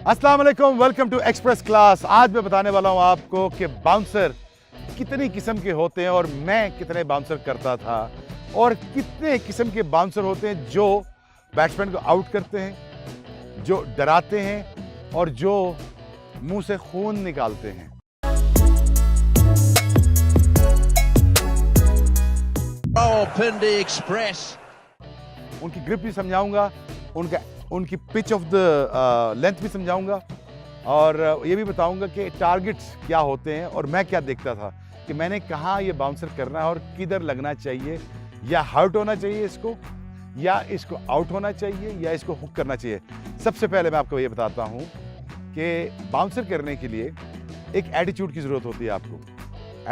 अस्सलाम वालेकुम, welcome to express class. आज मैं बताने वाला हूं आपको कि बाउंसर कितनी किस्म के होते हैं और मैं कितने बाउंसर करता था और कितने किस्म के बाउंसर होते हैं जो बैट्समैन को आउट करते हैं, जो डराते हैं और जो मुंह से खून निकालते हैं। Rawalpindi Express. उनकी ग्रिप भी समझाऊंगा, उनकी पिच ऑफ द लेंथ भी समझाऊंगा और ये भी बताऊंगा कि टारगेट्स क्या होते हैं और मैं क्या देखता था कि मैंने कहाँ ये बाउंसर करना है और किधर लगना चाहिए, या हर्ट होना चाहिए इसको, या इसको आउट होना चाहिए, या इसको हुक करना चाहिए। सबसे पहले मैं आपको ये बताता हूँ कि बाउंसर करने के लिए एक एटीट्यूड की ज़रूरत होती है आपको।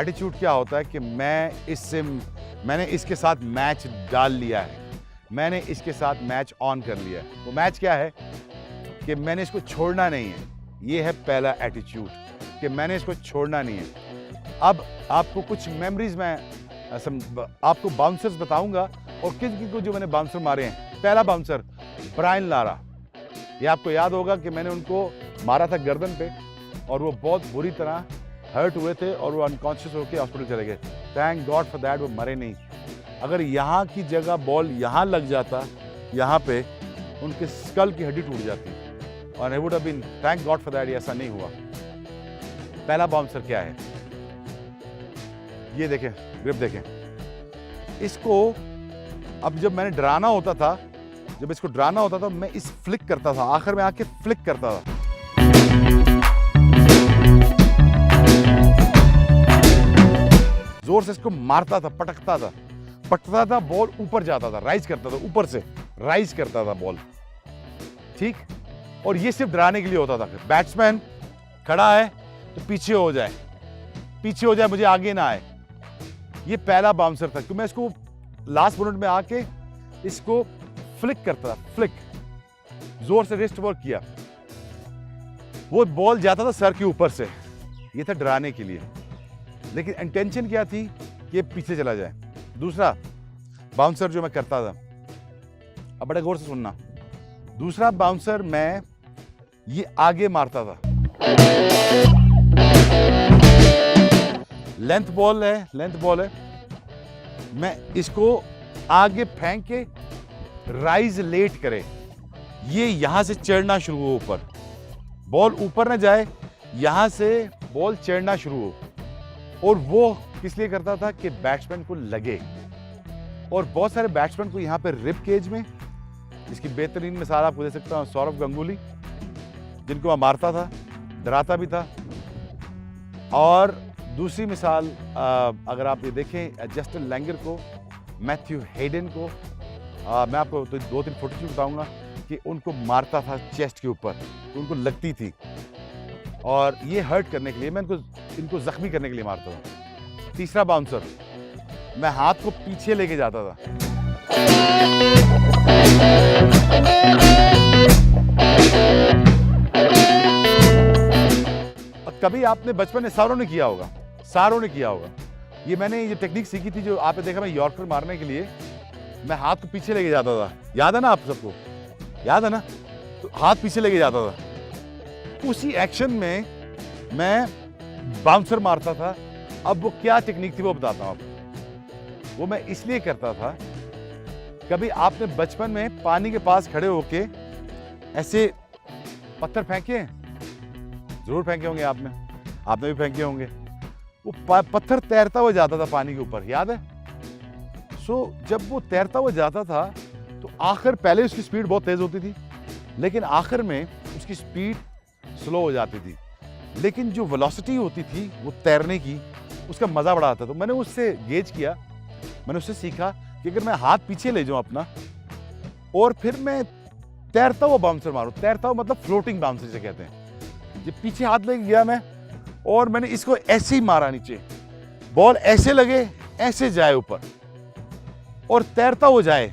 एटीट्यूड क्या होता है कि मैंने इसके साथ मैच डाल लिया है, मैंने इसके साथ मैच ऑन कर लिया है। वो मैच क्या है कि मैंने इसको छोड़ना नहीं है। ये है पहला एटीट्यूड कि मैंने इसको छोड़ना नहीं है। अब आपको कुछ मेमोरीज मैं आपको बाउंसर्स बताऊंगा और किन को जो मैंने बाउंसर मारे हैं। पहला बाउंसर ब्रायन लारा, ये आपको याद होगा कि मैंने उनको मारा था गर्दन पे और वो बहुत बुरी तरह हर्ट हुए थे और वो अनकॉन्शियस होकर हॉस्पिटल चले गए। थैंक गॉड फॉर दैट, वो मरे नहीं। अगर यहाँ की जगह बॉल यहाँ लग जाता, यहाँ पे उनके स्कल की हड्डी टूट जाती और I would have been, thank God for that, ऐसा नहीं हुआ। पहला बाउंसर क्या है, ये देखें, ग्रिप देखें। इसको अब जब मैंने डराना होता था, जब इसको डराना होता था मैं इस फ्लिक करता था, आखिर में आके फ्लिक करता था। जोर से इसको मारता था, पटकता था, बॉल ऊपर जाता था, राइज करता था, ऊपर से राइज करता था बॉल, ठीक। और ये सिर्फ डराने के लिए होता था। बैट्समैन खड़ा है तो पीछे हो जाए, मुझे आगे ना आए। ये पहला बाउंसर था कि मैं इसको लास्ट मिनट में आके इसको फ्लिक करता था, फ्लिक, जोर से रिस्ट वर्क किया, वो बॉल जाता था सर के ऊपर से। ये था डराने के लिए, लेकिन इंटेंशन क्या थी कि पीछे चला जाए। दूसरा बाउंसर जो मैं करता था, अब बड़े गौर से सुनना, दूसरा बाउंसर मैं ये आगे मारता था। लेंथ बॉल है, मैं इसको आगे फेंक के राइज लेट करे, ये यहां से चढ़ना शुरू हो, ऊपर बॉल ऊपर ना जाए, यहां से बॉल चढ़ना शुरू हो। और वो किस लिए करता था कि बैट्समैन को लगे। और बहुत सारे बैट्समैन को यहाँ पे रिब केज में, इसकी बेहतरीन मिसाल आपको दे सकता हूँ सौरव गंगुली, जिनको मैं मारता था, डराता भी था। और दूसरी मिसाल अगर आप ये देखें, जस्टिन लैंगर को, मैथ्यू हेडन को, मैं आपको तो 2-3 फोटो बताऊंगा कि उनको मारता था चेस्ट के ऊपर, तो उनको लगती थी। और ये हर्ट करने के लिए, मैं इनको जख्मी करने के लिए मारता था। तीसरा बाउंसर, मैं हाथ को पीछे लेके जाता था। कभी आपने बचपन में सारों ने किया होगा, ये मैंने ये टेक्निक सीखी थी, जो आपने देखा मैं यॉर्कर मारने के लिए मैं हाथ को पीछे लेके जाता था। याद है ना, आप सबको याद है ना? तो हाथ पीछे लेके जाता था, उसी एक्शन में मैं बाउंसर मारता था। अब वो क्या टेक्निक थी वो बताता हूं आपको। वो मैं इसलिए करता था, कभी आपने बचपन में पानी के पास खड़े होके ऐसे पत्थर फेंके हैं? जरूर फेंके होंगे आपने भी फेंके होंगे। वो पत्थर तैरता हुआ जाता था पानी के ऊपर, याद है? जब वो तैरता हुआ जाता था तो पहले उसकी स्पीड बहुत तेज होती थी, लेकिन आखिर में उसकी स्पीड स्लो हो जाती थी। लेकिन जो वेलोसिटी होती थी वो तैरने की, उसका मजा बड़ा आता था। तो मैंने उससे गेज किया, मैंने उससे सीखा कि अगर मैं हाथ पीछे ले जाऊं अपना और फिर मैं तैरता हुआ बाउंसर मारूं, तैरता हुआ मतलब फ्लोटिंग बाउंसर जिसे कहते हैं। जब पीछे हाथ लेके गया मैं और मैंने इसको ऐसे ही मारा नीचे, बॉल ऐसे लगे, ऐसे जाए ऊपर और तैरता हुआ जाए।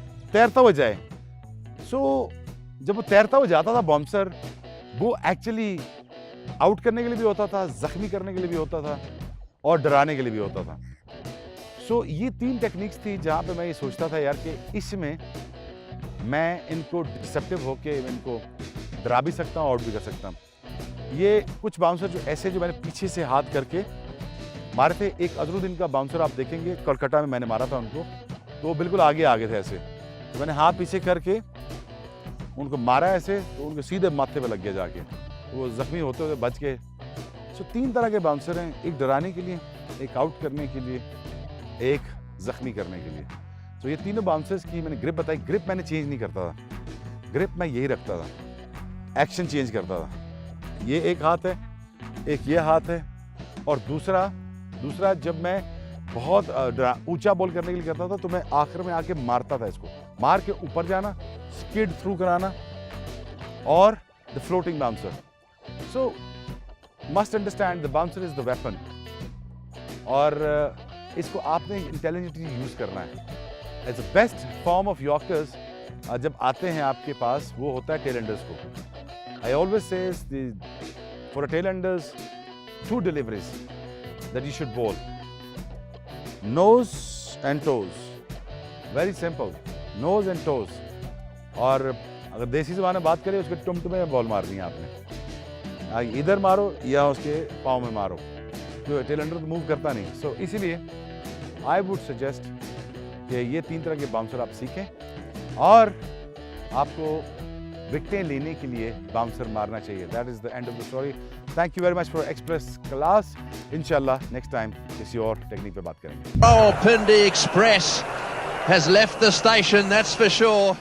जब वो तैरता हुआ जाता था बाउंसर, वो एक्चुअली आउट करने के लिए भी होता था, जख्मी करने के लिए भी होता था और डराने के लिए भी होता था। ये 3 टेक्निक्स थी जहां पे मैं ये सोचता था यार कि इसमें मैं इनको डिसेप्टिव होके इनको डरा भी सकता हूँ, आउट भी कर सकता हूँ। ये कुछ बाउंसर जो ऐसे जो मैंने पीछे से हाथ करके मारे थे, एक अजरुद्दीन का बाउंसर आप देखेंगे कोलकाता में मैंने मारा था उनको, तो वो बिल्कुल आगे थे ऐसे, तो मैंने हाथ पीछे करके उनको मारा ऐसे, तो उनको सीधे माथे पे लग गया जाके, तो वो जख्मी होते हुए बच गए। सो 3 तरह के बाउंसर हैं, एक डराने के लिए, एक आउट करने के लिए, एक जख्मी करने के लिए। तो ये तीनों बाउंसर्स की मैंने ग्रिप बताई। ग्रिप मैंने चेंज नहीं करता था, ग्रिप मैं यही रखता था, एक्शन चेंज करता था। ये एक हाथ है, एक ये हाथ है, और दूसरा जब मैं बहुत ऊंचा बॉल करने के लिए करता था तो मैं आखिर में आके मारता था, इसको मार के ऊपर जाना, स्किड थ्रू कराना, और the floating bouncer. So must understand the bouncer is the weapon, और इसको आपने इंटेलिजेंटली यूज करना है। As a best form of yorkers जब आते हैं आपके पास, वो होता है टेल एंडर्स को। I always say for a tell Anders 2 deliveries that you should bowl. Nose and toes. Very simple. Nose and toes. और अगर देसी ज़बान में बात करें, उसके टुमटुमे में बॉल मारनी है आपने, इधर मारो या उसके पाँव में मारो, जो टेल एंडर तो मूव करता नहीं। सो इसीलिए आई वुड सजेस्ट कि ये 3 तरह के बाउंसर आप सीखें, और आपको विकेटें लेने के लिए बाउंसर मारना चाहिए। That is the end of the story. Thank you very much for express class. इंशाल्लाह नेक्स्ट टाइम किसी और टेक्निक पे बात करेंगे। Rawalpindi Express has left the station, that's for sure.